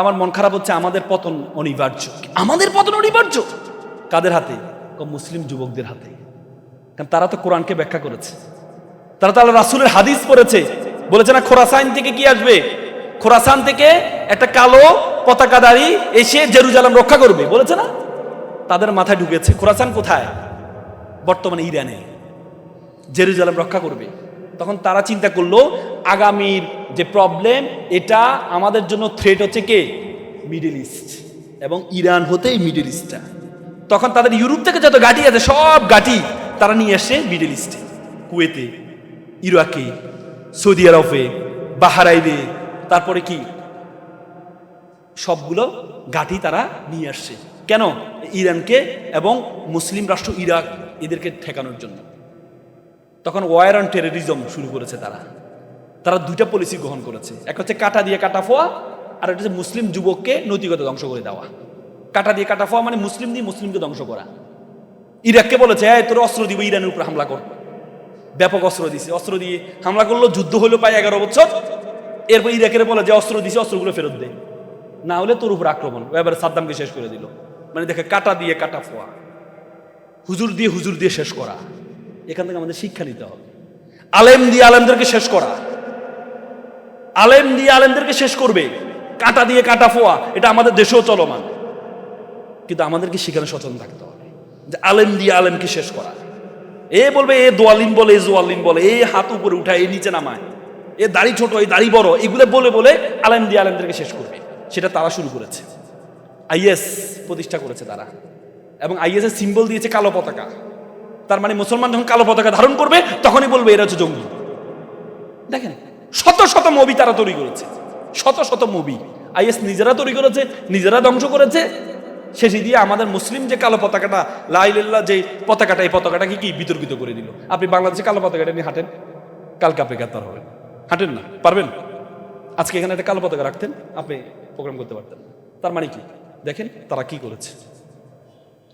আমার মন খারাপ হচ্ছে, আমাদের পতন অনিবার্য। আমাদের পতন অনিবার্য কাদের হাতে? মুসলিম যুবকদের হাতে। কারণ তারা তো কোরআনকে ব্যাখ্যা করেছে, তারা তো আল্লাহ রাসূলের হাদিস পড়েছে। বলেছে না, খোরাসান থেকে কি আসবে? খোরাসান থেকে একটা কালো পতাকাধারী এসে জেরুজালেম রক্ষা করবে, বলেছে না? তাদের মাথায় ঢুকেছে খোরাসান কোথায়? বর্তমানে ইরানে। জেরুজালেম রক্ষা করবে। তখন তারা চিন্তা করলো, আগামীর যে প্রবলেম, এটা আমাদের জন্য থ্রেট হচ্ছে কে? মিডল ইস্ট, এবং ইরান হতে এই মিডল ইস্টটা। তখন তাদের ইউরোপ থেকে যত ঘাঁটি আছে সব ঘাঁটি তারা নিয়ে আসে মিডল ইস্টে, কুয়েতে, ইরাকে, সৌদি আরবে, বাহরাইনে, তারপরে কি সবগুলো ঘাঁটি তারা নিয়ে আসছে। কেন? ইরানকে এবং মুসলিম রাষ্ট্র ইরাক এদেরকে ঠেকানোর জন্য। তখন ওয়ার অন টেররিজম শুরু করেছে তারা দুইটা পলিসি গ্রহণ করেছে। এক হচ্ছে কাটা দিয়ে কাটা ফোয়া, আর একটা হচ্ছে মুসলিম যুবককে নৈতিকতা ধ্বংস করে দেওয়া। কাটা দিয়ে কাটা ফোয়া মানে মুসলিম দিয়ে মুসলিমকে ধ্বংস করা। ইরাককে বলেছে, তোর অস্ত্র দিব, ইরানের উপর হামলা কর। ব্যাপক অস্ত্র দিছে, অস্ত্র দিয়ে হামলা করলো, যুদ্ধ হলো প্রায় 11 বছর। এরপর ইরাকের বলে যে অস্ত্র দিছে, অস্ত্রগুলো ফেরত দে, না হলে তোর উপর আক্রমণ। এবার সাদ্দামকে শেষ করে দিল। মানে দেখে, কাটা দিয়ে কাটা ফোয়া, হুজুর দিয়ে শেষ করা। এখান থেকে আমাদের শিক্ষা নিতে হবে। আলেম দিয়ে আলেমদেরকে শেষ করা, আলেম দিয়ে আলেমদেরকে শেষ করবে। কাঁটা দিয়ে কাঁটা ফোয়া, এটা আমাদের দেশেও চলমান। কিন্তু আমাদেরকে সেখানে সচেতন থাকতে হবে যে আলেম দিয়ে আলেমকে শেষ করা। এ বলবে এ দোয়ালিন বলে, এ জোয়ালিন বলে, এই হাত উপরে উঠায়, এই নিচে নামায়, এ দাড়ি ছোট, এই দাড়ি বড়, এগুলো বলে বলে আলেম দিয়ে আলেমদেরকে শেষ করবে। সেটা তারা শুরু করেছে। আইএস প্রতিষ্ঠা করেছে তারা, এবং আইএস এর সিম্বল দিয়েছে কালো পতাকা। তার মানে মুসলমান যখন কালো পতাকা ধারণ করবে তখনই বলবে এরা হচ্ছে জঙ্গি। দেখেন, শত শত মুভি তারা তৈরি করেছে, শত শত মুভি আইএস নিজেরা তৈরি করেছে, নিজেরা ধ্বংস করেছে। শেষে দিয়ে আমাদের মুসলিম যে কালো পতাকাটা, লা ইলাহা ইল্লাল্লাহ যে পতাকাটা, এই পতাকাটাকে কি বিতর্কিত করে দিল। আপনি বাংলাদেশে কালো পতাকাটা নিয়ে হাঁটেন, কালকে আপনি গ্রেপ্তার হবেন। হাঁটেন না, পারবেন? আজকে এখানে একটা কালো পতাকা রাখতেন, আপনি প্রোগ্রাম করতে পারতেন। তার মানে কি? দেখেন তারা কি করেছে।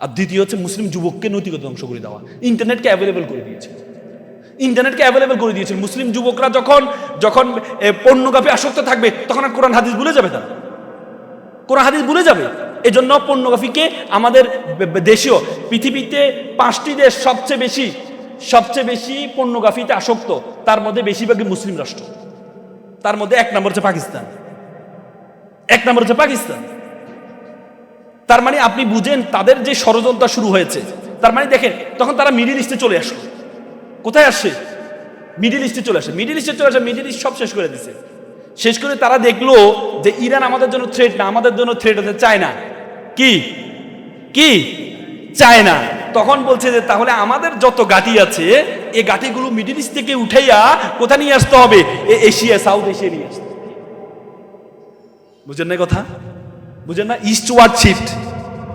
আর দ্বিতীয় হচ্ছে মুসলিম যুবককে নৈতিকতা ধ্বংস করে দেওয়া। ইন্টারনেটকে অ্যাভেলেবেল করে দিয়েছে, ইন্টারনেটকে অ্যাভেলেবেল করে দিয়েছেন। মুসলিম যুবকরা যখন যখন পর্নোগ্রাফি আসক্ত থাকবে, তখন আর কোরআন হাদিস ভুলে যাবে, তারা কোরআন হাদিস ভুলে যাবে। এই জন্য পর্নোগ্রাফিকে আমাদের দেশীয়, পৃথিবীতে 5টি দেশ সবচেয়ে বেশি পর্নোগ্রাফিতে আসক্ত, তার মধ্যে বেশিরভাগই মুসলিম রাষ্ট্র। তার মধ্যে 1 নম্বর হচ্ছে পাকিস্তান, 1 নম্বর হচ্ছে পাকিস্তান। তার মানে আপনি বুঝেন তাদের যে ষড়যন্ত্র শুরু হয়েছে। তার মানে দেখেন, তখন তারা মিডিল ইস্টে চলে আসলো। কোথায় আসছে? মিডিল ইস্টে চলে আসে। মিডিল ইস্ট সব শেষ করে দিছে। শেষ করে তারা দেখলো যে ইরান আমাদের জন্য থ্রেট না, আমাদের জন্য থ্রেট হচ্ছে চায়না। কি চায়না। তখন বলছে যে তাহলে আমাদের যত ঘাঁটি আছে, এই ঘাঁটিগুলো মিডিল ইস্ট থেকে উঠাইয়া কোথা নিয়ে আসতে হবে? এশিয়া, সাউথ এশিয়া নিয়ে আসতে। বুঝেন না কথা? বুঝেন না? ইস্টওয়ার্ড শিফট।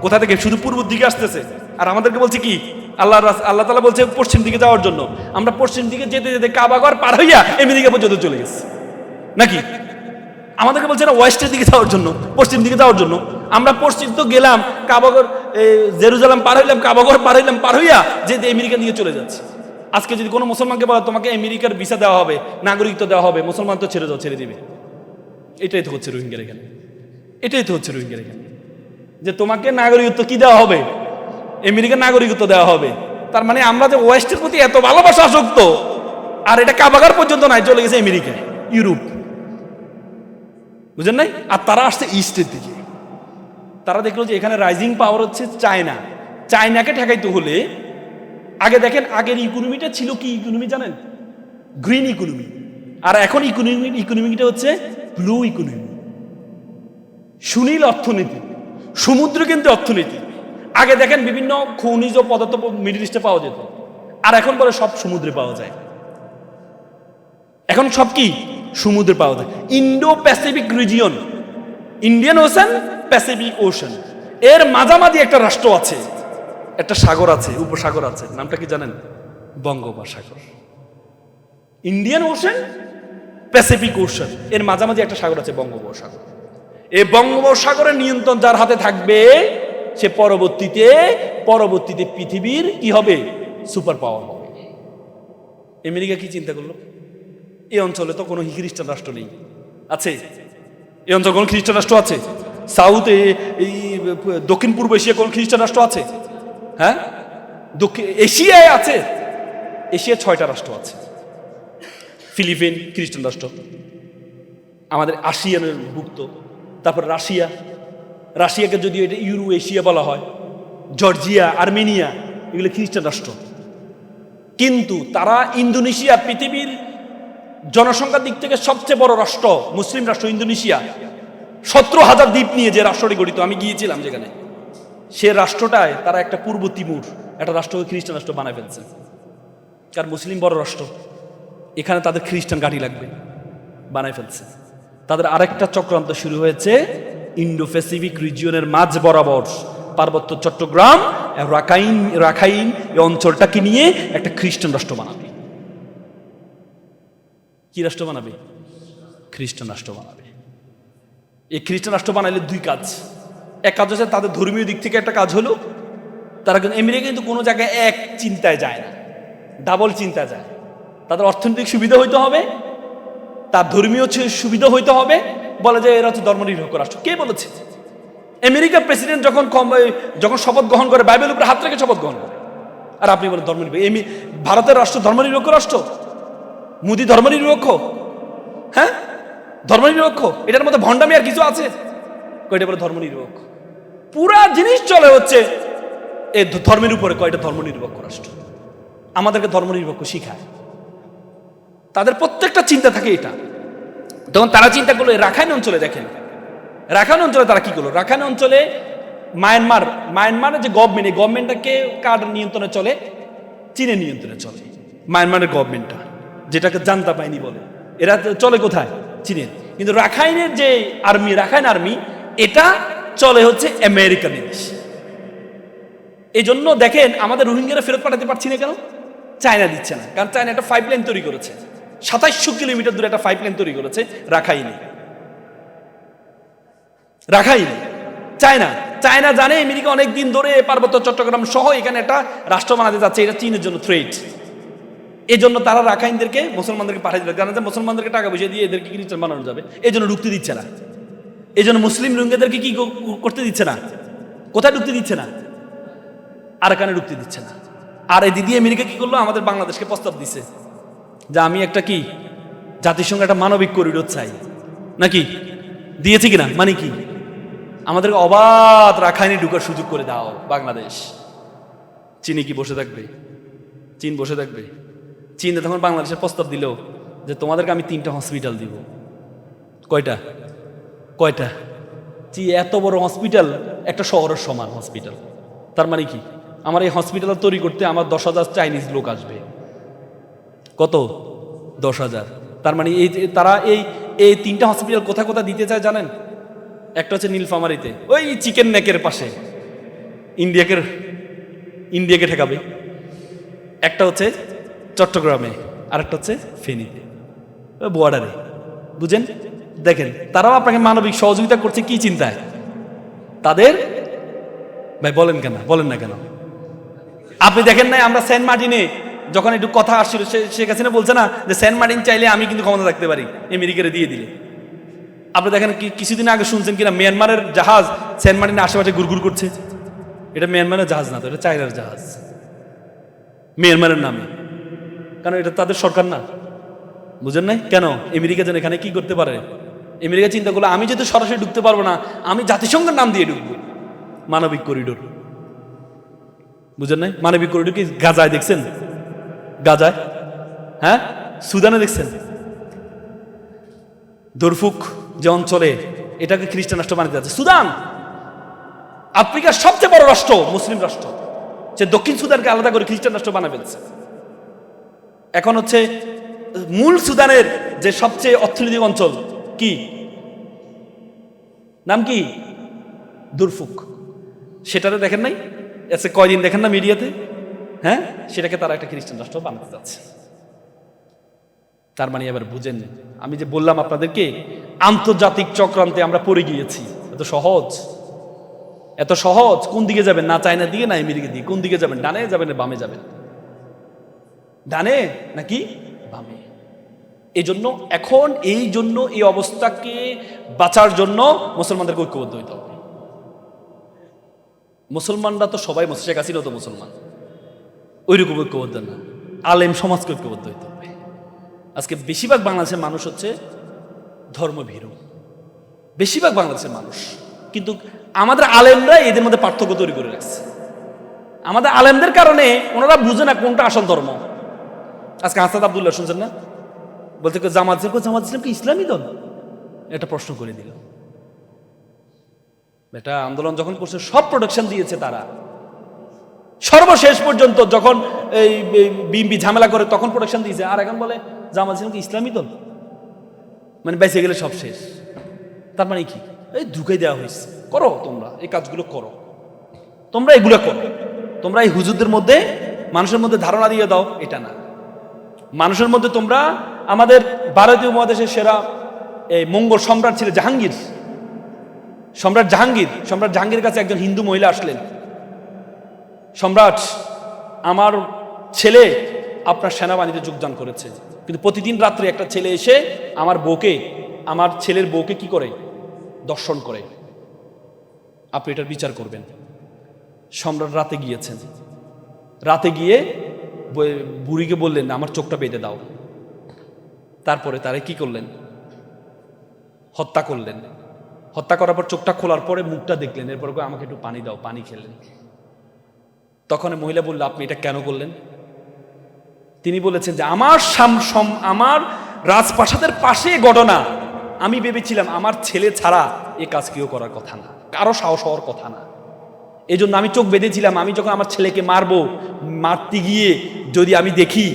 কোথা থেকে? শুধু পূর্বের দিকে আসতেছে। আর আমাদেরকে বলছে কি? আল্লাহ তাআলা বলছে পশ্চিম দিকে যাওয়ার জন্য। আমরা পশ্চিম দিকে যেতে যেতে কাবাঘর পার হইয়া আমেরিকা পর্যন্ত চলে গেছি নাকি? আমাদেরকে বলছে না ওয়েস্টের দিকে যাওয়ার জন্য, পশ্চিম দিকে যাওয়ার জন্য। আমরা পশ্চিম তো গেলাম, কাবাঘর, জেরুজালেম পার হইলাম, কাবাঘর পার হইয়া যে আমেরিকার দিকে চলে যাচ্ছে। আজকে যদি কোনো মুসলমানকে বলা তোমাকে আমেরিকার ভিসা দেওয়া হবে, নাগরিকত্ব দেওয়া হবে, মুসলমান তো ছেড়ে দিবে। এটাই তো হচ্ছে রোহিঙ্গার এখানে, যে তোমাকে নাগরিকত্ব কি দেওয়া হবে? আমেরিকার নাগরিকত্ব দেওয়া হবে। তার মানে আমরা যে ওয়েস্টের প্রতি এত ভালোবাসা আসক্ত, আর এটা কাবাগার পর্যন্ত নাই, চলে গেছে আমেরিকা, ইউরোপ। বুঝেন নাই? আর তারা আসছে ইস্টের দিকে। তারা দেখলো যে এখানে রাইজিং পাওয়ার হচ্ছে চায়না। চায়নাকে ঠেকাইতে হলে আগে দেখেন, আগের ইকোনমিটা ছিল কি ইকোনমি জানেন? Green economy. আর এখন ইকোনমিটা হচ্ছে ব্লু ইকোনমি, সুনীল অর্থনীতি, সমুদ্র কিন্তু অর্থনীতি। আগে দেখেন বিভিন্ন খনিজ পদার্থ মিডল ইস্টে পাওয়া যেত, আর এখন বলে সব সমুদ্রে পাওয়া যায়। এখন সব কি সমুদ্রে পাওয়া যায়। Indo Pacific region, Indian ocean, Pacific ocean, এর মাঝামাঝি একটা রাষ্ট্র আছে, একটা সাগর আছে, উপসাগর আছে। নামটা কি জানেন? বঙ্গোপসাগর। ইন্ডিয়ান ওশান, প্যাসিফিক ওশান, এর মাঝামাঝি একটা সাগর আছে, বঙ্গোপসাগর। এই বঙ্গোপসাগরের নিয়ন্ত্রণ যার হাতে থাকবে, সে পরবর্তীতে পৃথিবীর কি হবে? সুপার পাওয়ার হবে। আমেরিকা কি চিন্তা করলো? এই অঞ্চলে তো কোনো খ্রিস্টান রাষ্ট্র নেই, আছে? এই অঞ্চলে কোনো খ্রিস্টান রাষ্ট্র আছে? সাউথে এই দক্ষিণ পূর্ব এশিয়া কোন খ্রিস্টান রাষ্ট্র আছে? হ্যাঁ, দক্ষিণ এশিয়ায় আছে, এশিয়া 6টা রাষ্ট্র আছে। ফিলিপিন খ্রিস্টান রাষ্ট্র, আমাদের আসিয়ানের ভুক্ত। তারপর রাশিয়া, রাশিয়াকে যদিও এটা ইউরো এশিয়া বলা হয়। জর্জিয়া, আর্মেনিয়া, এগুলো খ্রিস্টান রাষ্ট্র। কিন্তু তারা ইন্দোনেশিয়া, পৃথিবীর জনসংখ্যার দিক থেকে সবচেয়ে বড় রাষ্ট্র, মুসলিম রাষ্ট্র ইন্দোনেশিয়া, 17,000 দ্বীপ নিয়ে যে রাষ্ট্রটি গঠিত, আমি গিয়েছিলাম যেখানে, সে রাষ্ট্রটায় তারা একটা পূর্ব তিমুর একটা রাষ্ট্রকে খ্রিস্টান রাষ্ট্র বানায় ফেলছে। কারণ মুসলিম বড় রাষ্ট্র, এখানে তাদের খ্রিস্টান ঘাঁটি লাগবে, বানায় ফেলছে। তাদের আরেকটা চক্রান্ত শুরু হয়েছে ইন্ডো প্যাসিফিক রিজিয়নের মাঝ বরাবর পার্বত্য চট্টগ্রাম, রাখাইন এই অঞ্চলটাকে নিয়ে একটা খ্রিস্টান রাষ্ট্র বানাবে। কি রাষ্ট্র বানাবে? খ্রিস্টান রাষ্ট্র বানাবে। এই খ্রিস্টান রাষ্ট্র বানাইলে দুই কাজ। এক কাজ হচ্ছে তাদের ধর্মীয় দিক থেকে একটা কাজ হলো, তারা কিন্তু আমেরিকা কিন্তু কোনো জায়গায় এক চিন্তায় যায় না, ডাবল চিন্তায় যায়। তাদের অর্থনৈতিক সুবিধা হইতে হবে, তার ধর্মীয় সুবিধা হইতে হবে। বলে যে এরা হচ্ছে ধর্মনিরপেক্ষ রাষ্ট্র। কে বলেছে? আমেরিকার প্রেসিডেন্ট যখন শপথ গ্রহণ করে, বাইবেলের উপরে হাত রেখে শপথ গ্রহণ করে, আর আপনি বলেন ধর্মনিরপেক্ষ। ভারতের রাষ্ট্র ধর্মনিরপেক্ষ রাষ্ট্র? মোদি ধর্মনিরপেক্ষ? হ্যাঁ, ধর্মনিরপেক্ষ? এটার মধ্যে ভণ্ডামি আর কিছু আছে? কয়টা বলে ধর্মনিরপেক্ষ? পুরা জিনিস চলে হচ্ছে এই ধর্মের উপরে। কয়টা ধর্মনিরপেক্ষ রাষ্ট্র? আমাদেরকে ধর্মনিরপেক্ষ শিখায়। তাদের প্রত্যেকটা চিন্তা থাকে এটা। তখন তারা চিন্তা করলো রাখাইন অঞ্চলে, দেখেন রাখাইন অঞ্চলে তারা কি করলো। রাখাইন অঞ্চলে মায়ানমারের যে গভর্নমেন্ট, এই গভর্নমেন্টটাকে কার নিয়ন্ত্রণে চলে? চীনের নিয়ন্ত্রণে চলে মায়ানমারের গভর্নমেন্টটা, যেটাকে জান্তা বাহিনী বলে। এরা চলে কোথায়? চীনের। কিন্তু রাখাইনের যে আর্মি, রাখাইন আর্মি, এটা চলে হচ্ছে আমেরিকান দেশ। এই জন্য দেখেন আমাদের রোহিঙ্গারা ফেরত পাঠাতে পারছি না কেন? চায়না দিচ্ছে না। কারণ চায়না একটা পাইপলাইন তৈরি করেছে, 2700 কিলোমিটার দূরে একটা পাইপলাইন তৈরি করেছে রাখাইনে। চায়না জানে আমেরিকা অনেকদিন ধরে পার্বত্য চট্টগ্রাম সহ এখানে একটা রাষ্ট্র বানাতে যাচ্ছে, এটা চীনের জন্য থ্রেট। এই জন্য তারা রাখাইনদেরকে, মুসলমানদেরকে পাঠিয়ে দিল, জানা যায় মুসলমানদেরকে টাকা পয়সা দিয়ে এদেরকে খ্রিস্টান বানানো যাবে, এই জন্য ঢুকতে দিচ্ছে না। এই জন্য মুসলিম রোহিঙ্গাদেরকে কি করতে দিচ্ছে না? কোথায় ঢুকতে দিচ্ছে না? আরাকানে ঢুকতে দিচ্ছে না। আর এই দিদি আমেরিকা কি করলো? আমাদের বাংলাদেশকে প্রস্তাব দিছে যে আমি একটা কি জাতিসংঘ একটা মানবিক করিডোর চাই, নাকি দিয়েছে কিনা? মানে কি আমাদেরকে অবাধ রাখাইনে ঢুকার সুযোগ করে দাও বাংলাদেশ। চীনে কি বসে থাকবে? চীন বসে থাকবে? চীন তখন বাংলাদেশের প্রস্তাব দিল যে তোমাদেরকে আমি 3টা হসপিটাল দিব। কয়টা? এত বড় হসপিটাল একটা শহরের সমান হসপিটাল। তার মানে কি আমার এই হসপিটাল তৈরি করতে আমার 10,000 চাইনিজ লোক আসবে। কত? 10,000। তার মানে তারা এই 3টা হসপিটাল কোথায় কোথায় দিতে চায় জানেন? একটা হচ্ছে নীলফামারীতে, ওই চিকেন নেকের পাশে, ইন্ডিয়াকে ঠেকাবে। একটা হচ্ছে চট্টগ্রামে, আর একটা হচ্ছে ফেনীতে, বর্ডারে। বুঝেন? দেখেন তারাও আপনাকে মানবিক সহযোগিতা করছে কি চিন্তায়? তাদের ভাই বলেন না কেন? আপনি দেখেন নাই আমরা সেন্ট মার্টিনে যখন একটু কথা আসছিল, শেখ হাসিনা বলছে না যে সেন্ট মার্টিন চাইলে আমি কিন্তু ক্ষমতা রাখতে পারি, আমেরিকারে দিয়ে দিলে। আপনি দেখেন কিছুদিন আগে শুনছেন কিনা মিয়ানমারের জাহাজ সেন্ট মার্টিনের আশেপাশে ঘুরঘুর করছে। এটা মিয়ানমারের জাহাজ না তো, এটা চায়নার জাহাজ, মিয়ানমারের নামে। কারণ এটা তাদের সরকার না। বুঝেন নাই কেন? আমেরিকা যেন এখানে কি করতে পারে? আমেরিকা চিন্তা করলো আমি যেহেতু সরাসরি ঢুকতে পারবো না, আমি জাতিসংঘের নাম দিয়ে ঢুকবো, মানবিক করিডোর। বুঝেন নাই? মানবিক করিডোর কি গাজায় দেখছেন? গাজায়, হ্যাঁ, সুদানে দেখছেন? দরফুক যে অঞ্চলে, এটাকে খ্রিস্টান রাষ্ট্র বানাতে যাচ্ছে। সুদান আফ্রিকার সবচেয়ে বড় রাষ্ট্র, মুসলিম রাষ্ট্র, সে দক্ষিণ সুদানকে আলাদা করে খ্রিস্টান রাষ্ট্র বানা ফেলছে। এখন হচ্ছে মূল সুদানের যে সবচেয়ে অর্থনৈতিক অঞ্চল কি নাম কি? দরফুক। সেটারে দেখেন নাই এসে কয়দিন দেখেন না মিডিয়াতে? হ্যাঁ, সেটাকে তারা একটা খ্রিস্টান রাষ্ট্র বানাতে যাচ্ছে। তার মানে এবার বুঝেন, আমি যে বললাম আপনাদেরকে আন্তর্জাতিক চক্রান্তে আমরা পড়ে গিয়েছি। এত সহজ কোন দিকে যাবেন? না চায়নার দিকে না আমেরিকার দিকে। কোন দিকে যাবেন? ডানে যাবেন না বামে যাবেন? ডানে নাকি বামে? এজন্য এখন এই অবস্থাকে বাঁচার জন্য মুসলমানদেরকে ঐক্যবদ্ধ হইতে হবে। মুসলমানরা তো সবাই শেখ হাসিনাও তো মুসলমান, ওইরকম ঐক্যবদ্ধ না, আলেম সমাজকে ঐক্যবদ্ধ হইতে হবে। আজকে বেশিরভাগ বাংলাদেশের মানুষ হচ্ছে ধর্মভীরু, বেশিরভাগ বাংলাদেশের মানুষ, কিন্তু আমাদের আলেমরা এদের মধ্যে পার্থক্য তৈরি করে রাখছে। আমাদের আলেমদের কারণে ওনারা বুঝে না কোনটা আসল ধর্ম। আজকে হাসান আব্দুল্লাহ শুনছেন না, বলতে জামাত ইসলাম কি ইসলামী দল, এটা প্রশ্ন করে দিল। এটা আন্দোলন যখন করছে সব প্রোটেকশন দিয়েছে তারা, সর্বশেষ পর্যন্ত যখন এই বিএনপি ঝামেলা করে তখন প্রোটেকশন দিয়েছে, আর এখন বলে জামাত ইসলাম কি ইসলামী দল, মানে বেঁচে গেলে সব শেষ। তার মানে কি, এই ঢুকাই দেওয়া হয়েছে, করো তোমরা এই কাজগুলো করো, তোমরা এগুলো করো, তোমরা এই হুজুরদের মধ্যে মানুষের মধ্যে ধারণা দিয়ে দাও, এটা না। মানুষের মধ্যে তোমরা, আমাদের ভারতীয় মহাদেশের সেরা এই মঙ্গল সম্রাট ছিল জাহাঙ্গীর, সম্রাট জাহাঙ্গীরের কাছে একজন হিন্দু মহিলা আসলেন, সম্রাট, আমার ছেলে আপনার সেনাবাহিনীতে যোগদান করেছে, কিন্তু প্রতিদিন রাত্রে একটা ছেলে এসে আমার ছেলের বউকে কি করে, দর্শন করে, আপনি এটার বিচার করবেন। সম্রাট রাতে গিয়েছেন, রাতে গিয়ে বুড়িকে বললেন আমার চোখটা বেঁধে দাও। তারপরে তারে কি করলেন, হত্যা করলেন। হত্যা করার পর চোখটা খোলার পরে মুখটা দেখলেন, এরপর আমাকে একটু পানি দাও, পানি খেলেন। তখন মহিলা বলল আপনি এটা কেন করলেন? তিনি বলেছেন যে আমার রাজপ্রাসাদের পাশে ঘটনা, আমি ভেবেছিলাম আমার ছেলে ছাড়া এ কাজ কেউ করার কথা না, কারো সাহস হওয়ার কথা না, এই জন্য আমি চোখ বেঁধেছিলাম। আমি যখন আমার ছেলেকে মারতে গিয়ে যদি আমি দেখি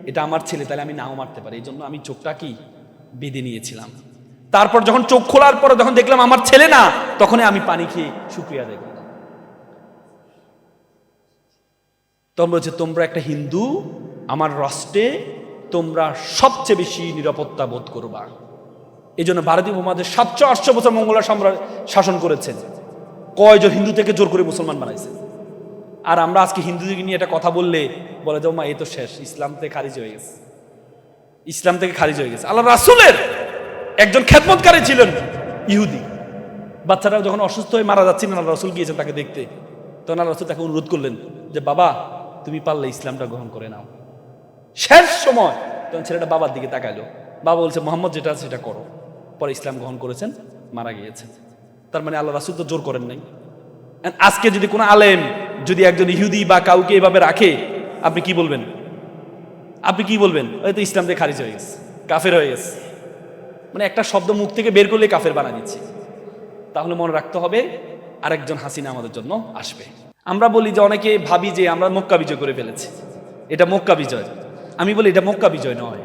এটা আমার ছেলে, তাহলে আমি নাও মারতে পারি, এই জন্য আমি চোখটা কি বেঁধে নিয়েছিলাম। তারপর যখন চোখ খোলার পরে যখন দেখলাম আমার ছেলে না, তখনই আমি পানি খেয়ে শুকিয়ে দেখলাম। তখন বলছে তোমরা একটা হিন্দু, আমার রাষ্ট্রে তোমরা সবচেয়ে বেশি নিরাপত্তা বোধ করবা। এই জন্য ভারতীয় উপমহাদেশ 700-800 বছর মঙ্গোলরা শাসন করেছেন, কয়জন হিন্দু থেকে জোর করে মুসলমান বানাইছে। আর আমরা আজকে হিন্দুদেরকে নিয়ে একটা কথা বললে বলে যে মা এ তো শেষ, ইসলাম থেকে খারিজ হয়ে গেছে, ইসলাম থেকে খারিজ হয়ে গেছে। আল্লাহ রাসূলের একজন খেদমতকারী ছিলেন ইহুদি, বাচ্চারা যখন অসুস্থ হয়ে মারা যাচ্ছিলেন, আল্লাহ রাসূল গিয়েছেন তাকে দেখতে। তখন আল্লাহ রাসূল তাকে অনুরোধ করলেন যে বাবা তুমি পারলে ইসলামটা গ্রহণ করে নাও। শেষ সময় তখন ছেলেটা বাবার দিকে তাকাইলো, বাবা বলছে মোহাম্মদ যেটা আছে সেটা করো। পরে ইসলাম গ্রহণ করেছেন, মারা গিয়েছেন। তার মানে আল্লাহ রাসূল তো জোর করেন নাই। আজকে যদি কোনো আলেম যদি একজন ইহুদি বা কাউকে এভাবে রাখে, আপনি কি বলবেন? হয়তো ইসলাম থেকে খারিজ হয়ে গেছে, কাফের হয়ে গেছে, মানে একটা শব্দ মুখ থেকে বের করলে কাফের বানা দিচ্ছে। তাহলে মনে রাখতে হবে আরেকজন হাসিনা আমাদের জন্য আসবে। আমরা বলি যে অনেকে ভাবি যে আমরা মক্কা বিজয় করে ফেলেছি, এটা মক্কা বিজয়। আমি বলি এটা মক্কা বিজয় নয়,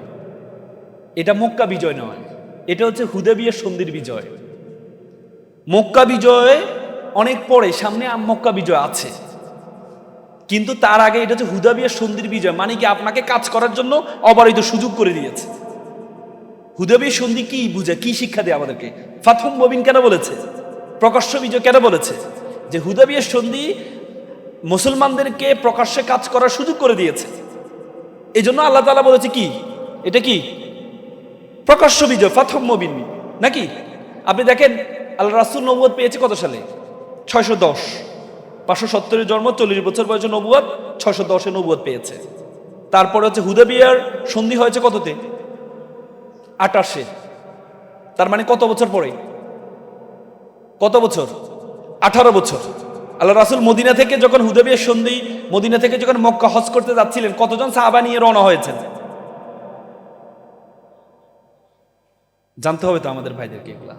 এটা মক্কা বিজয় নয়, এটা হচ্ছে হুদায়বিয়ার সন্ধির বিজয়। মক্কা বিজয় অনেক পরে, সামনে মক্কা বিজয় আছে, কিন্তু তার আগে এটা হচ্ছে হুদায়বিয়ার সন্ধির বিজয়। মানে কি, আপনাকে কাজ করার জন্য অবারিত সুযোগ করে দিয়েছে। হুদায়বিয়ার সন্ধি কি বুঝে, কি শিক্ষা দেয় আমাদেরকে? ফাতহুম মুবিন কেন বলেছে, প্রকাশ্য বিজয় কেন বলেছে? যে হুদায়বিয়ার সন্ধি মুসলমানদেরকে প্রকাশ্যে কাজ করার সুযোগ করে দিয়েছে। এই জন্য আল্লাহ তাআলা বলেছে কি, এটা কি প্রকাশ্য বিজয়, ফাতহুম মুবিন নাকি? আপনি দেখেন আল্লাহ রাসূল নবুয়ত পেয়েছে কত সালে? 610, 570 জন্ম, 40 বছর বয়সে নবুয়ত, 610-এ নবুয়ত পেয়েছে। তারপরে হচ্ছে হুদায়বিয়ার সন্ধি হয়েছে কততে? 28-এ। তার মানে কত বছর পরে? কত বছর? 18 বছর। আল্লাহ রাসূল মদিনা থেকে যখন হুদায়বিয়ার সন্ধি, মদিনা থেকে যখন মক্কা হজ করতে যাচ্ছিলেন, কতজন সাহাবা নিয়ে রওনা হয়েছেন? জানতে হবে তো আমাদের ভাইদেরকে, এগুলা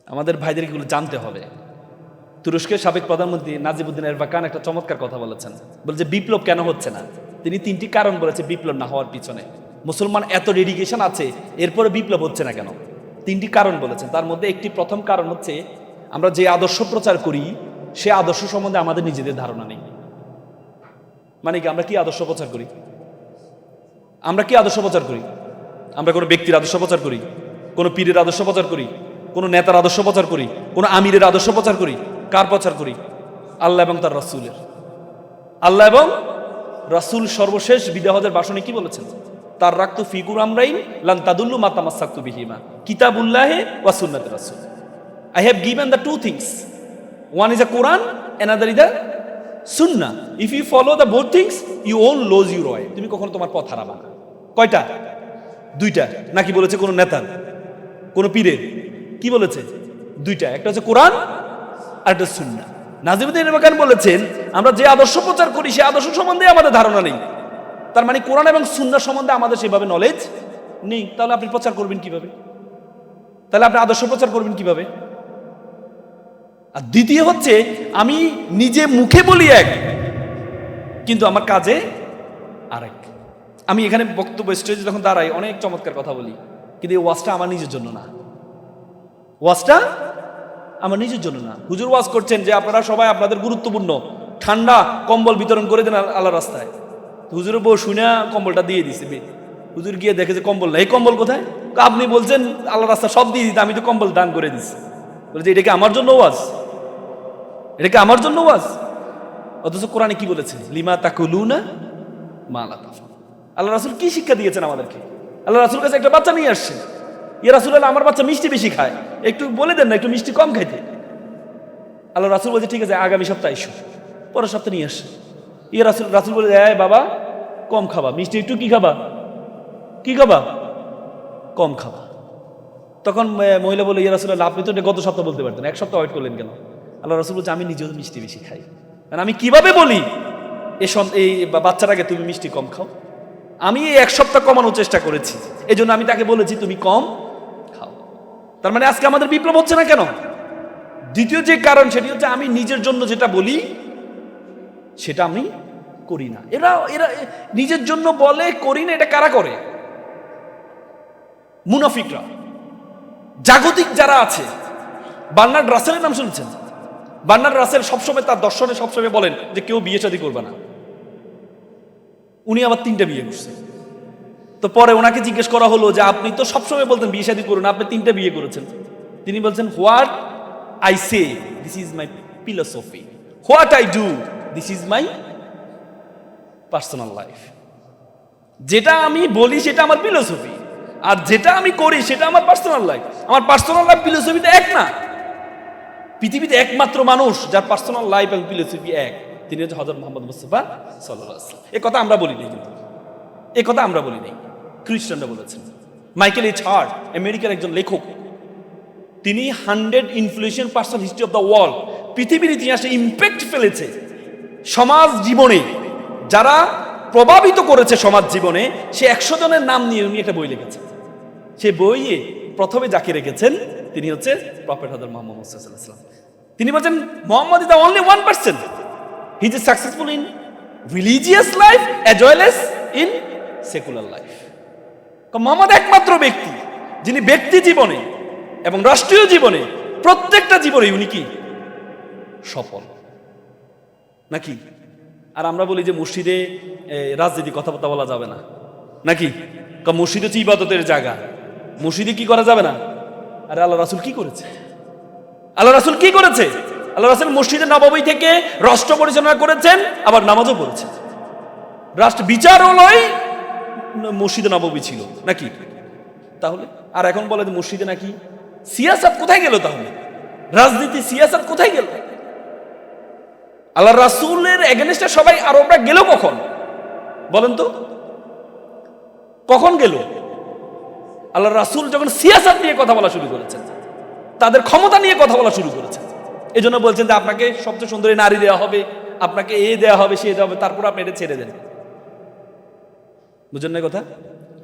আমাদের ভাইদেরকে এগুলো জানতে হবে। তুরস্কের সাবেক প্রধানমন্ত্রী নাজিবউদ্দিন এরবাকান একটা চমৎকার কথা বলেছেন, বলছে বিপ্লব কেন হচ্ছে না? তিনি 3টি কারণ বলেছে বিপ্লব না হওয়ার পিছনে। মুসলমান এত ডেডিকেশন আছে, এরপরে বিপ্লব হচ্ছে না কেন? 3টি কারণ বলেছেন। তার মধ্যে একটি প্রথম কারণ হচ্ছে আমরা যে আদর্শ প্রচার করি সে আদর্শ সম্বন্ধে আমাদের নিজেদের ধারণা নেই। মানে কি, আমরা কি আদর্শ প্রচার করি? আমরা কি আদর্শ প্রচার করি? আমরা কোনো ব্যক্তির আদর্শ প্রচার করি, কোনো পীরের আদর্শ প্রচার করি, কোনো নেতার আদর্শ প্রচার করি, কোনো আমিরের আদর্শ প্রচার করি? কার প্রচার করি? আল্লাহ এবং তার রাসূলের। আল্লাহ এবং রাসূল সর্বশেষ বিদায় হজের ভাষণে কি বলেছেন? তার রাখতু ফিকুর আমরাইন লান তাদুল্লু মা তামাসসাকতু বিহিমা কিতাবুল্লাহি ওয়া সুন্নাতুর রাসূল। I have given the two things. One is the Quran, another is the Sunnah. If you follow the both things, you won't lose your way. তুমি কখনো তোমার পথ হারাবা না। কয়টা? দুইটা। নাকি বলেছে কোন নেতার, কোন পীরের? কি বলেছে? দুইটা। একটা হচ্ছে কোরআন আর একটা সুন্নাহ। নাজিমুদ্দিন ইরফান বলেছেন, আমরা যে আদর্শ প্রচার করি সেই আদর্শ সম্বন্ধে আমাদের ধারণা নেই। তার মানে কোরআন এবং সুন্নাহ সম্বন্ধে আমাদের সেভাবে নলেজ নেই। তাহলে আপনি প্রচার করবেন কিভাবে? তাহলে আপনি আদর্শ প্রচার করবেন কিভাবে? আর দ্বিতীয় হচ্ছে, আমি নিজে মুখে বলি এক, কিন্তু আমার কাজে আরেক। আমি এখানে বক্তব্য স্টেজে যখন দাঁড়াই অনেক চমৎকার কথা বলি, কিন্তু এই ওয়াজটা আমার নিজের জন্য না। ওয়াজটা আমার নিজের জন্য না। হুজুর ওয়াজ করছেন যে আপনারা সবাই আপনাদের গুরুত্বপূর্ণ ঠান্ডা কম্বল বিতরণ করে দেন আল্লাহ রাস্তায়। হুজুরের বউ শুনে কম্বলটা দিয়ে দিছে। হুজুর গিয়ে দেখে যে কম্বল না। এই কম্বল কোথায়? আপনি বলছেন আল্লাহ রাস্তা সব দিয়ে দিতে, আমি তো কম্বল দান করে দিচ্ছি। বলছে এটা কি আমার জন্য ওয়াজ? এটা কি আমার জন্য ওয়াজ? অথচ কোরআনে কি বলেছে? লিমা তাকুলুনা মা লা তাফালুন। আল্লাহ রাসূল কি শিক্ষা দিয়েছেন আমাদেরকে? আল্লাহ রাসূল কাছে একটা বাচ্চা নিয়ে আসছেন, ইয়া রাসূলুল্লাহ আমার বাচ্চা মিষ্টি বেশি খায়, একটু বলে দেন না একটু মিষ্টি কম খাইতে। আল্লাহ রাসূল বলছে ঠিক আছে আগামী সপ্তাহে এসো। পরের সপ্তাহে নিয়ে আসছে। ইয়া রাসূল বলে বাবা কম খাবা, মিষ্টি একটু কি খাবা, কি খাবা, কম খাবা। তখন মহিলা বলে ইয়া রাসূলুল্লাহ আপনি তো গত সপ্তাহ বলতে পারতেন, এক সপ্তাহ ওয়েট করলেন কেন? আল্লাহ রাসূল বলছে আমি নিজেও মিষ্টি বেশি খাই, কারণ আমি কিভাবে বলি এই বাচ্চাটাকে তুমি মিষ্টি কম খাও, আমি এই এক সপ্তাহ কমানোর চেষ্টা করেছি, এই জন্য আমি তাকে বলেছি তুমি কম খাও। তার মানে আজকে আমাদের বিপ্লব হচ্ছে না কেন? দ্বিতীয় যে কারণ সেটি হচ্ছে আমি নিজের জন্য যেটা বলি সেটা আমি করি না। এরা নিজের জন্য বলে করি না, এটা কারা করে? মুনাফিকরা, জাগতিক যারা আছে। বার্নার্ড রাসেলের নাম শুনছেন? বার্নার্ড রাসেল সবসময় তার দর্শনে সবসময় বলেন যে কেউ বিয়ে শাদী করবে না। উনি আবার 3টা বিয়ে করছেন। তো পরে ওনাকে জিজ্ঞেস করা হলো যে আপনি তো সবসময় বলতেন বিয়ে শাদী করুন, আপনি 3টা বিয়ে করেছেন। তিনি বলছেন what I say this is my philosophy, what I do this is my personal life. যেটা আমি বলি সেটা আমার ফিলোসফি, আর যেটা আমি করি সেটা আমার পার্সোনাল লাইফ। আমার পার্সোনাল লাইফ ফিলোসফিতে এক না। পৃথিবীতে একমাত্র মানুষ যার পার্সোনাল লাইফ এবং ফিলোসফি এক, তিনি হচ্ছে হযরত মুহাম্মদ মুস্তাফা সাল্লাল্লাহু আলাইহি ওয়াসাল্লাম। এই কথা আমরা বলি নাই, কিন্তু এই কথা আমরা বলি নাই, খ্রিস্টানরা বলেছেন। মাইকেল এইচ হার্ট আমেরিকার একজন লেখক, তিনি 100 influential person history of the world, পৃথিবীর ইতিহাসে ইম্প্যাক্ট ফেলেছে সমাজ জীবনে, যারা প্রভাবিত করেছে সমাজ জীবনে, সে 100 জনের নাম নিয়ে উনি একটা বই লিখেছেন। সে বইয়ে প্রথমে যাকে রেখেছেন তিনি হচ্ছে প্রফেট হযরত মুহাম্মদ সাল্লাল্লাহু আলাইহি ওয়াসাল্লাম। তিনি বলেন Muhammad is the only one person, he is successful in religious life as well as in secular life. Muhammad একমাত্র ব্যক্তি যিনি ব্যক্তি জীবনে এবং রাষ্ট্রীয় জীবনে প্রত্যেকটা জীবনে উনি কি সফল নাকি? আর আমরা বলি যে মসজিদে রাজনীতি কথাবার্তা বলা যাবে না নাকি? মসজিদ হচ্ছে ইবাদতের জায়গা, মসজিদে কি করা যাবে না? আরে আল্লাহ রাসূল কি করেছে? আল্লাহ রাসূল কি করেছে? আল্লাহ রাসূল মসজিদে নববী থেকে রাষ্ট্র পরিচালনা করেছেন, আবার নামাজও পড়েছেন। রাষ্ট্র বিচারালয় মসজিদে নববী ছিল নাকি? তাহলে আর এখন বলে যে মসজিদে নাকি সিয়াসাত কোথায় গেল? তাহলে রাজনীতি সিয়াসাত কোথায় গেল? আল্লাহ রাসূলের এগেনস্টে সবাই আরবরা গেল কখন বলেন তো? কখন গেল? আল্লাহ রাসূল যখন সিয়াসাত নিয়ে কথা বলা শুরু করেছেন, তাদের ক্ষমতা নিয়ে কথা বলা শুরু করেছেন, এই জন্য বলছেন যে আপনাকে সবচেয়ে সুন্দরী নারী দেওয়া হবে, আপনাকে এ দেওয়া হবে, সে দেওয়া হবে, তারপর আপনি এটা ছেড়ে দেন। বুঝেন না কথা?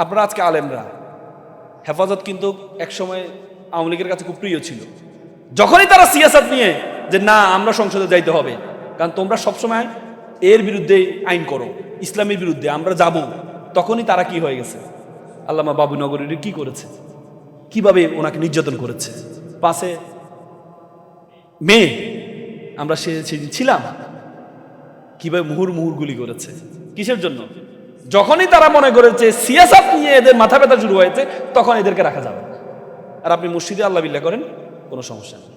আপনারা আজকে আলেমরা, হেফাজত কিন্তু একসময় আওয়ামী লীগের কাছে খুব প্রিয় ছিল। যখনই তারা সিয়াসাত নিয়ে যে না আমরা সংসদে যাইতে হবে, কারণ তোমরা সবসময় এর বিরুদ্ধে আইন করো, ইসলামের বিরুদ্ধে আমরা যাব, তখনই তারা কি হয়ে গেছে? আল্লামা বাবু নগরীর কি করেছে, কিভাবে ওনাকে নির্যাতন করেছে। 5 মে আমরা সেদিন ছিলাম, কিভাবে মুহুর গুলি করেছে। কিসের জন্য? যখনই তারা মনে করেছে সিয়াসাত নিয়ে এদের মাথা ব্যথা শুরু হয়েছে, তখন এদেরকে রাখা যাবে না। আর আপনি মসজিদে আল্লাহ বিল্লাহ করেন, কোনো সমস্যা নেই।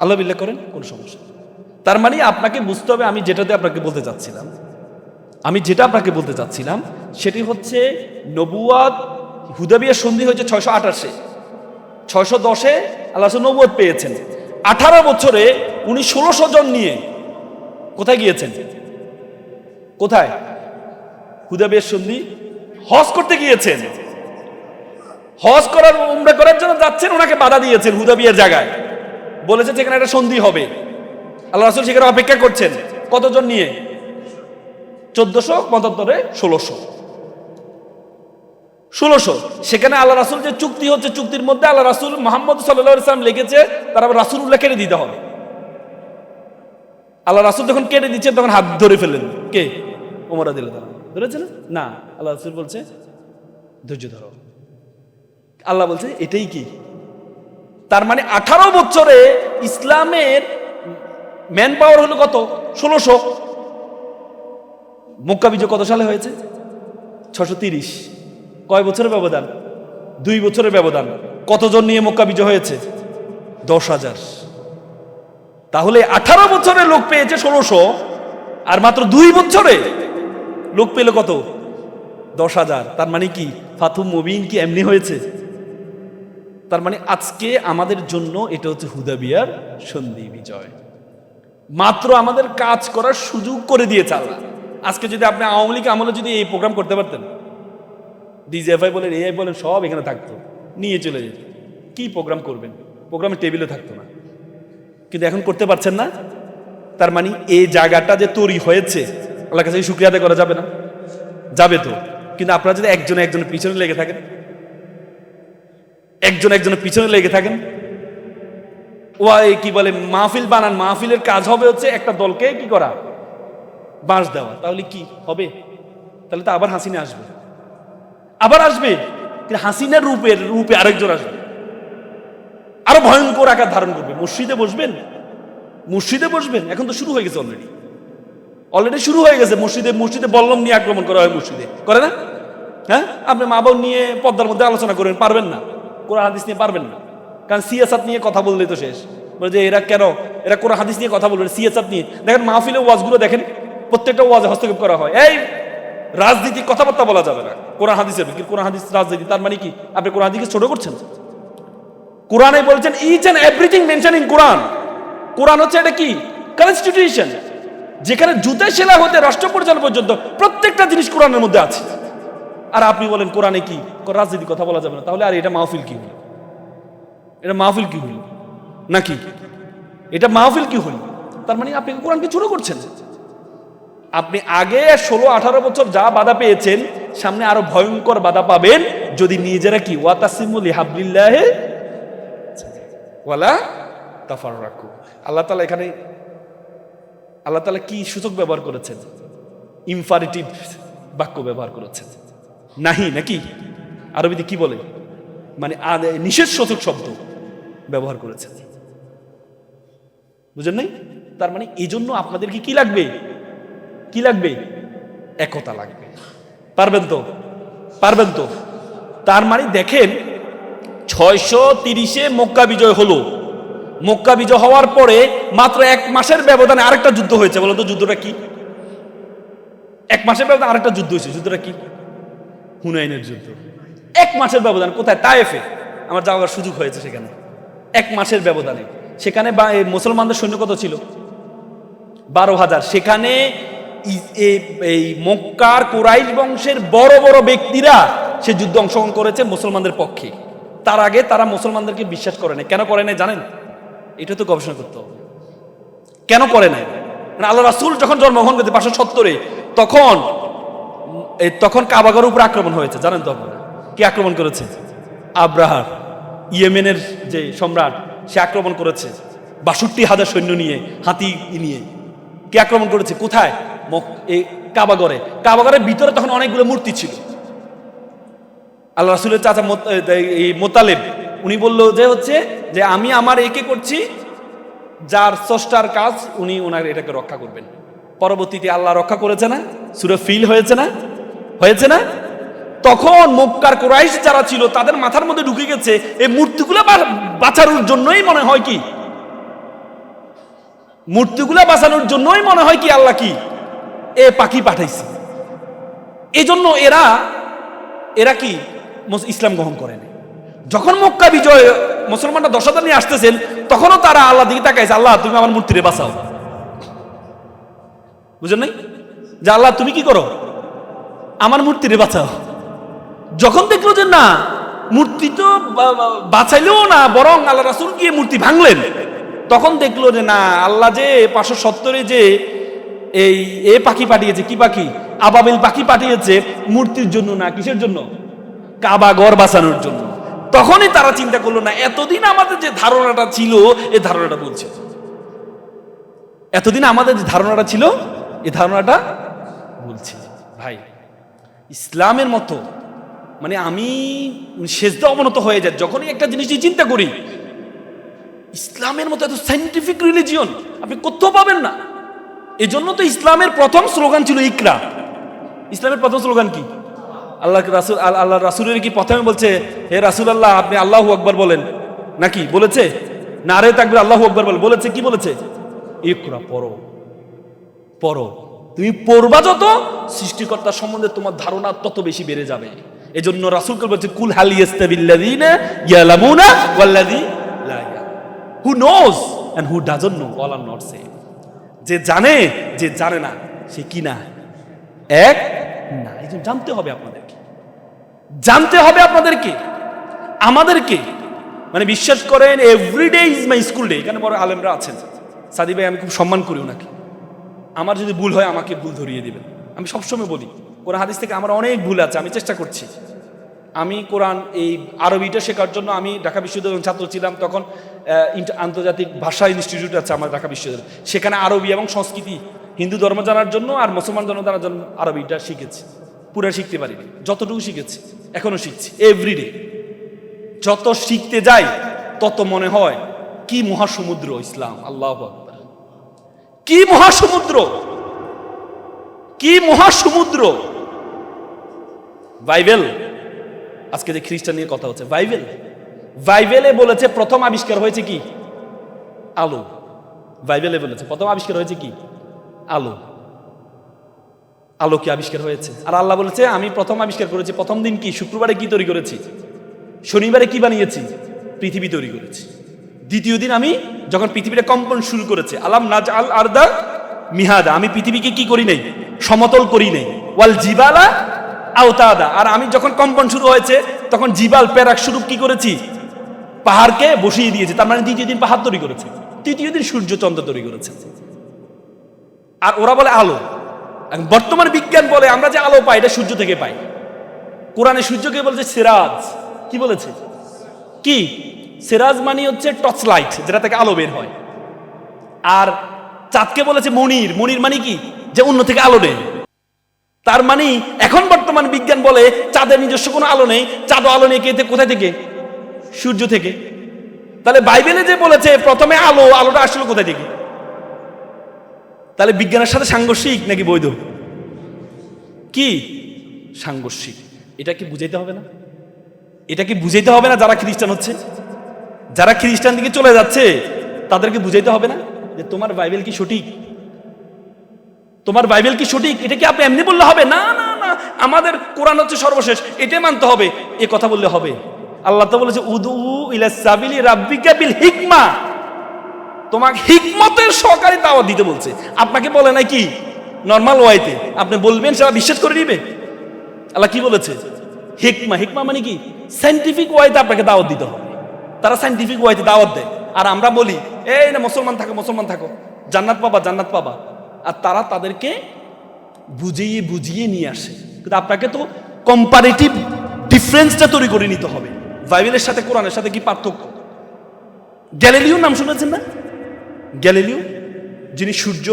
আল্লাহ বিল্লাহ করেন, কোনো সমস্যা নেই। তার মানে আপনাকে বুঝতে হবে, আমি যেটাতে আপনাকে বলতে চাচ্ছিলাম, আমি যেটা আপনাকে বলতে চাচ্ছিলাম সেটি হচ্ছে নবুয়াত, হুদাবিয়ার সন্ধি হয়েছে 628-এ, 610-এ আল্লাহ রাসূল নবুয়াত পেয়েছেন। 18 বছরে উনি 1600 জন নিয়ে কোথায় গিয়েছেন? কোথায়? হুদাবিয়ার সন্ধি হজ করতে গিয়েছেন। হজ করার, উমরা করার জন্য যাচ্ছেন, ওনাকে বাধা দিয়েছেন হুদাবিয়ার জায়গায়, বলেছেন সেখানে একটা সন্ধি হবে। আল্লাহ রাসূল সেখানে অপেক্ষা করছেন কতজন নিয়ে? 1475-এ 1600। সেখানে আল্লাহ রাসূল যে চুক্তি হচ্ছে, চুক্তির মধ্যে আল্লাহ রাসূল মুহাম্মদ সাল্লাল্লাহু আলাইহি ওয়াসাল্লাম লিখেছে তারা রাসূলুল্লাহ কেটে দিতে হবে। আল্লাহ রাসূল যখন কেটে দিচ্ছেন তখন হাত ধরে ফেললেন। কে? ওমর রাদিয়াল্লাহু তাআলা ধরেছেন না? আল্লাহ রাসূল বলছে ধৈর্য ধরো। আল্লাহ বলছে এটাই কি? তার মানে 18 বছরে ইসলামের ম্যান পাওয়ার হলো কত? 1600। মক্কা বিজয় কত সালে হয়েছে? 630। কয় বছরের ব্যবধান? 2 বছরের ব্যবধান। কতজন নিয়ে মক্কা বিজয় হয়েছে? 10,000। তাহলে 18 বছরে লোক পেয়েছে 1600, আর মাত্র 2 বছরে লোক পেল কত? 10,000। তার মানে কি ফাতহু মুবিন কি এমনি হয়েছে? তার মানে আজকে আমাদের জন্য এটা হচ্ছে হুদাবিয়ার সন্ধি, বিজয়। মাত্র আমাদের কাজ করার সুযোগ করে দিয়েছে আল্লাহ। আজকে যদি আপনি আওয়ামী লীগ আমলে যদি এই প্রোগ্রাম করতে পারতেন, ডিজিএফআই বলেন, এআই বলেন, সব এখানে থাকতো, নিয়ে চলে যেত। কি প্রোগ্রাম করবেন? প্রোগ্রামের টেবিলে থাকতো না। কিন্তু এখন করতে পারছেন না। তার মানে এই জায়গাটা যে তৈরি হয়েছে, আল্লাহর কাছে শুকরিয়া আদায় করা যাবে না? যাবে তো। কিন্তু আপনারা যদি একজনের পিছনে লেগে থাকেন, একজনের পিছনে লেগে থাকেন, কি বলে মাহফিল বানান, মাহফিলের কাজ হবে হচ্ছে একটা দলকে কি করা? বাঁশ দেওয়া। তাহলে কি হবে? তাহলে তো আবার হাসিনা আসবে, আবার আসবে। কিন্তু হাসিনার রূপে আরেকজন আসবে, আরো ভয়ঙ্কর আকার ধারণ করবে। মসজিদে বসবেন। এখন তো শুরু হয়ে গেছে, অলরেডি শুরু হয়ে গেছে। মসজিদে বল্লম নিয়ে আক্রমণ করা হয়, মসজিদে করে না? হ্যাঁ, আপনি মা বোন নিয়ে পর্দার মধ্যে আলোচনা করবেন, পারবেন না। কোরআন হাদিস নিয়ে পারবেন না, কারণ সিয়াসাত নিয়ে কথা বললেই তো শেষ। বলে যে এরা কোরআন হাদিস নিয়ে কথা বলবে, সিয়াসাত নিয়ে। দেখেন মাহফিলে ওয়াজগুলো দেখেন, প্রত্যেকটা ওয়াজে হস্তক্ষেপ করা হয়। এই রাজনীতির কথাবার্তা বলা যাবে না কোরআন হাদিসের। কোরআন হাদিস রাজনীতি, তার মানে কি? আপনি কোরআন হাদিসকে ছোট করছেন। কোরআনে বলছেন each and everything mention in Quran. Quran হচ্ছে এটা কি? কনস্টিটিউশন, যেখানে জুতে সেলা হতে রাষ্ট্র পরিচালনা পর্যন্ত প্রত্যেকটা জিনিস কোরআনের মধ্যে আছে। আর আপনি বলেন কোরআনে কি রাজনীতি কথা বলা যাবে না? তাহলে আর এটা মাহফিল কি হল? এটা মাহফিল কি হল নাকি? এটা মাহফিল কি হল? তার মানে আপনি কোরআনকে ছোট করছেন। আপনি আগে 16-18 বছর যা বাধা পেয়েছেন, সামনে আরো ভয়ঙ্কর বাধা পাবেন যদি নিজেরা কি ওয়াতাসিমু লিহাবলিল্লাহি ওয়ালা তাফাররাকু। আল্লাহ তাআলা কি সূচক ব্যবহার করেছেন? ইমপারেটিভ বাক্য ব্যবহার করেছেন। নাকি আরবিতে কি বলে? মানে নিষেধ সূচক শব্দ ব্যবহার করেছেন। বুঝেন নাই? তার মানে এই জন্য আপনাদেরকে কি লাগবে? একতা লাগবে। পারবেন তো? তার মানে দেখেন 630-এ মক্কা বিজয় হলো। মক্কা বিজয় হওয়ার পরে মাত্র 1 মাসের ব্যবধানে আরেকটা যুদ্ধ হয়েছে। বলো তো যুদ্ধটা কি? 1 মাসের ব্যবধানে আরেকটা যুদ্ধ হয়েছে। যুদ্ধটা কি? হুনাইনের যুদ্ধ। 1 মাসের ব্যবধান। কোথায়? তায়েফে আমার যাওয়ার সুযোগ হয়েছে। সেখানে 1 মাসের ব্যবধানে সেখানে মুসলমানদের সৈন্য কত ছিল? 12,000। সেখানে এই মক্কার কুরাইশ বংশের বড় বড় ব্যক্তিরা সে যুদ্ধে অংশগ্রহণ করেছে মুসলমানদের পক্ষে। তার আগে তারা মুসলমানদেরকে বিশ্বাস করে নাই। কেন করে নাই জানেন? এটা তো গবেষণা করতে হবে। কেন করে নাই? আল্লাহ রাসূল যখন জন্মগ্রহণ করেছে 570-এ, তখন কাবাগরের উপর আক্রমণ হয়েছে। জানেন তো আপনারা কি আক্রমণ করেছে? আব্রাহার, ইয়েমেনের যে সম্রাট, সে আক্রমণ করেছে 62,000 সৈন্য নিয়ে, হাতি নিয়ে। কে আক্রমণ করেছে? কোথায়? কাবাগরের ভিতরে তখন অনেকগুলো মূর্তি ছিল। আল্লাহ রাসূলের চাচা মোতালেব, উনি বলল যে আমি আমার একে করছি, যার স্রষ্টার কাজ উনি ওনার এটাকে রক্ষা করবেন। পরবর্তীতে আল্লাহ রক্ষা করেছে না? সূরা ফিল হয়েছে না? তখন মক্কার কুরাইশ যারা ছিল তাদের মাথার মধ্যে ঢুকে গেছে এই মূর্তিগুলো বাঁচানোর জন্যই মনে হয় কি মূর্তিগুলা বাঁচানোর জন্যই মনে হয় কি আল্লাহ কি পাখি পাঠাইছে। এজন্য এরা কি ইসলাম গ্রহণ করেন। যখন মক্কা বিজয় মুসলমানরা 10,000 নিয়ে আসতেছেন, তখনও তারা আল্লাহ দিকে তাকাইছে, আল্লাহ তুমি আমার মূর্তিরে বাঁচাও। বুঝলেন নাই? যে আল্লাহ তুমি কি করো, আমার মূর্তিরে বাঁচাও। যখন দেখলো যে না, মূর্তি তো বাঁচাইলেও না, বরং আল্লাহ রাসূল গিয়ে মূর্তি ভাঙলেন, তখন দেখলো যে না, আল্লাহ যে 570 যে এই পাখি পাঠিয়েছে, কি পাখি, আবাবিল পাখি পাঠিয়েছে মূর্তির জন্য না, কিসের জন্য, কাবা ঘর বাঁচানোর জন্য। তখনই তারা চিন্তা করলো না, এতদিন আমাদের যে ধারণাটা ছিল, এই ধারণাটা বলছে, এতদিন আমাদের যে ধারণাটা ছিল, এই ধারণাটা বলছে। ভাই, ইসলামের মতো মানে আমি সেজদা অবনত হয়ে যায় যখনই একটা জিনিস চিন্তা করি। ইসলামের মতো এত সাইন্টিফিক রিলিজিয়ন আপনি কোথাও পাবেন না। এজন্য তো ইসলামের প্রথম স্লোগান ছিল ইকরা। ইসলামের প্রথম স্লোগান কি? আল্লাহ রাসূলের কি প্রথমে বলছে হে রাসূলুল্লাহ আপনি আল্লাহু আকবার বলেন নাকি? বলেছে নারে তাকবীর আল্লাহু আকবার বলেছে কি বলেছে? ইকরা, পড়ো পড়ো। তুমি পড়বা যত, সৃষ্টিকর্তা সম্বন্ধে তোমার ধারণা তত বেশি বেড়ে যাবে। এজন্য রাসূলকে বলছে কুল হাল ইয়াস্তাবিল্লাযিনা ইয়ালামুনা ওয়াল্লাযী লা ইয়ালামুন, who knows and who doesn't know, all are not same. যে জানে, যে জানে না, সে কি না, এক না। এই জন্য জানতে হবে আপনাদেরকে, জানতে হবে আপনাদেরকে, আমাদেরকে। মানে বিশ্বাস করেন, every day is my school day. এখানে বড় আলেমরা আছেন, সাদি ভাই আমি খুব সম্মান করি ওনাকে। আমার যদি ভুল হয় আমাকে ভুল ধরিয়ে দিবেন। আমি সবসময় বলি কোরআন হাদিস থেকে আমার অনেক ভুল আছে, আমি চেষ্টা করছি। আমি কোরআন এই আরবিটা শেখার জন্য আমি ঢাকা বিশ্ববিদ্যালয়ের ছাত্র ছিলাম, তখন আন্তর্জাতিক ভাষা ইনস্টিটিউট আছে আমার ঢাকা বিশ্ববিদ্যালয়, সেখানে আরবি এবং সংস্কৃতি, হিন্দু ধর্ম জানার জন্য আর মুসলমান ধর্ম জানার জন্য আরবিটা শিখেছি। পুরো শিখতে পারিনি, যতটুকু শিখেছি এখনো শিখছি এভরিডে। যত শিখতে যাই তত মনে হয় কি মহাসমুদ্র ইসলাম, আল্লাহু আকবার, কি মহাসমুদ্র, কি মহাসমুদ্র। বাইবেল, আজকে যে খ্রিস্টান নিয়ে কথা হচ্ছে, বাইবেলে বলেছে প্রথম আবিষ্কার হয়েছে কি? আলো। বাইবেলে বলেছে প্রথম আবিষ্কার হয়েছে কি? আলো। আলো কি আবিষ্কার হয়েছে? আর আল্লাহ বলেছে আমি প্রথম আবিষ্কার করেছি। প্রথম দিন কি? শুক্রবারে কি তৈরি করেছি? শনিবারে কি বানিয়েছি? পৃথিবী তৈরি করেছি। দ্বিতীয় দিন আমি যখন পৃথিবীটা কম্পন শুরু করেছে, আলাম নাজআল আরদা মিহাদা, আমি পৃথিবীকে কি করি নাই? সমতল করি নাই। ওয়াল জিবালা আওতাদা, আর আমি যখন কম্পন শুরু হয়েছে তখন জিবাল পেরাক স্বরূপ কি করেছি? পাহাড়কে বসিয়ে দিয়েছে। তার মানে দ্বিতীয় দিন পাহাড় তৈরি করেছে, তৃতীয় দিন সূর্য চন্দ্র তৈরি করেছে। আর ওরা বলে আলো। বর্তমান বিজ্ঞান বলে আমরা যে আলো পাই এটা সূর্য থেকে পাই। কোরআনে সূর্যকে বলছে সিরাজ। কি বলেছে? কি সিরাজ মানে হচ্ছে টর্চ লাইট, যেটা থেকে আলো বের হয়। আর চাঁদকে বলেছে মনির। মনির মানে কি? যে অন্য থেকে আলো নেই। তার মানে এখন বর্তমান বিজ্ঞান বলে চাঁদের নিজস্ব কোনো আলো নেই, চাঁদ আলো নেই কোথায় থেকে? সূর্য থেকে। তাহলে বাইবেলে যে বলেছে প্রথমে আলো, আলোটা আসলে কোথায় থেকে? তাহলে বিজ্ঞানের সাথে সাংঘর্ষিক নাকি বৈধ? কি সাংঘর্ষিক? এটা কি বুঝাইতে হবে না? এটা কি বুঝাইতে হবে না? যারা খ্রিস্টান হচ্ছে, যারা খ্রিস্টান দিকে চলে যাচ্ছে, তাদেরকে বুঝাইতে হবে না যে তোমার বাইবেল কি সঠিক? তোমার বাইবেল কি সঠিক? এটা কি আপনি এমনি বললে হবে? না না না, আমাদের কোরআন হচ্ছে সর্বশেষ, এটাই মানতে হবে, এ কথা বললে হবে? আল্লাহ তো বলেছে উদু ইলা সাবিলি রাব্বিকা বিল হিকমা, তোমাকে হিকমতের সহকারে দাওয়াত দিতে বলছে। আপনাকে বলে নাই কি নরমাল ওয়াইতে আপনি বলবেন, সেটা বিশ্বাস করে নিবে? আল্লাহ কি বলেছে? হিকমা। হিকমা মানে কি? সাইন্টিফিক ওয়াইতে আপনাকে দাওয়াত দিতে হবে। তারা সাইন্টিফিক ওয়াইতে দাওয়াত দেয়, আর আমরা বলি এই না মুসলমান থাকো, মুসলমান থাকো, জান্নাত পাবা, জান্নাত পাবা। আর তারা তাদেরকে বুঝিয়ে বুঝিয়ে নিয়ে আসে। কিন্তু আপনাকে তো কম্পারেটিভ ডিফারেন্সটা তৈরি করে নিতে হবে। বাইবেলের সাথে কোরআনের সাথে কি পার্থক্য? গ্যালিলিও নাম শুনেছেন না? গ্যালিলিও, যিনি সূর্য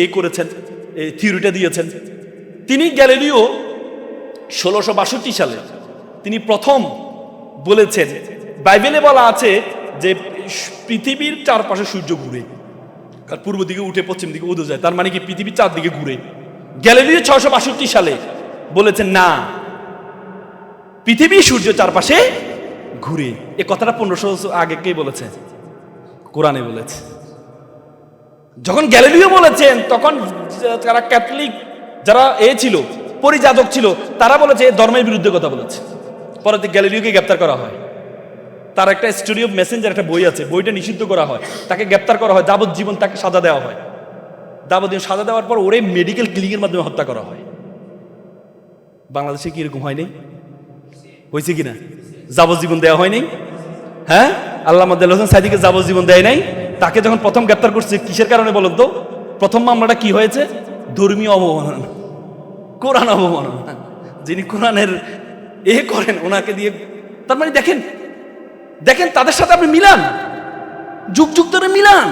এই করেছেন, এই থিওরিটা দিয়েছেন, তিনি গ্যালিলিও 1662 সালে তিনি প্রথম বলেছেন, বাইবেলে বলা আছে যে পৃথিবীর চারপাশে সূর্য ঘুরে, আর পূর্ব দিকে উঠে পশ্চিম দিকে উদয় যায়। তার মানে কি পৃথিবী চারদিকে ঘুরে। গ্যালিলিও 662 সালে বলেছেন না, পৃথিবী সূর্য চারপাশে ঘুরে। এই কথাটা 1500 বছর আগে কে বলেছে? কোরআনে বলেছে। যখন গ্যালিলিও বলেছেন তখন যারা ক্যাথলিক যারা ছিল পরিযাজক ছিল, তারা বলেছে এ ধর্মের বিরুদ্ধে কথা বলেছে। পরে গ্যালিলিওকে গ্রেপ্তার করা হয়। তার একটা স্টোরি অফ মেসেঞ্জার একটা বই আছে, বইটা নিষিদ্ধ করা হয়, তাকে গ্রেপ্তার করা হয়, যাবজ্জীবন তাকে সাজা দেওয়া হয়। যাবজ্জীবন সাজা দেওয়ার পর ওরে মেডিকেল ক্লিনিকের মাধ্যমে হত্যা করা হয়। বাংলাদেশে কি এরকম হয়নি? হয়েছে কিনা? যাবজ্জীবন দেওয়া হয়নি? হ্যাঁ, আল্লামা দেলোয়ার হোসেন সাঈদীকে যাবজ্জীবন দেয় নাই। তাকে যখন প্রথম গ্রেপ্তার করছে কিসের কারণে বলুন তো? প্রথম মামলাটা কি হয়েছে? ধর্মীয় অবমাননা, কোরআন অবমাননা। যিনি কোরআনের করেন ওনাকে দিয়ে, তার মানে দেখেন দেখেন তাদের সাথে আপনি মিলান, যুগ যুগ ধরে মিলান।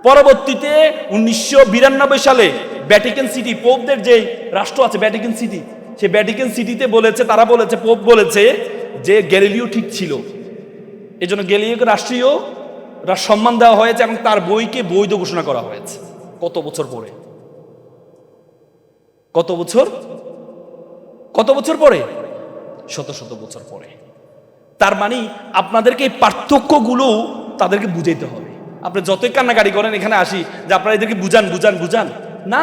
পরবর্তীতে 1992 সালে ভ্যাটিকান সিটি, পোপদের যে রাষ্ট্র আছে ভ্যাটিকান সিটি, সেই ভ্যাটিকান সিটিতে বলেছে, তারা বলেছে, পোপ বলেছে যে গ্যালিলিও ঠিক ছিল। এজন্য গ্যালিলিওকে রাষ্ট্রীয় সম্মান দেওয়া হয়েছে এবং তার বইকে বৈধ ঘোষণা করা হয়েছে। কত বছর পরে? কত বছর? কত বছর পরে? শত শত বছর পরে। তার মানে আপনাদেরকে এই পার্থক্যগুলো তাদেরকে বুঝাইতে হবে। আপনি যতই কান্নাকাটি করেন এখানে আসি যে আপনারা এদেরকে বুঝান বুঝান বুঝান, না,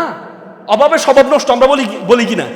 অভাবে স্বভাব নষ্ট আমরা বলি কিনা?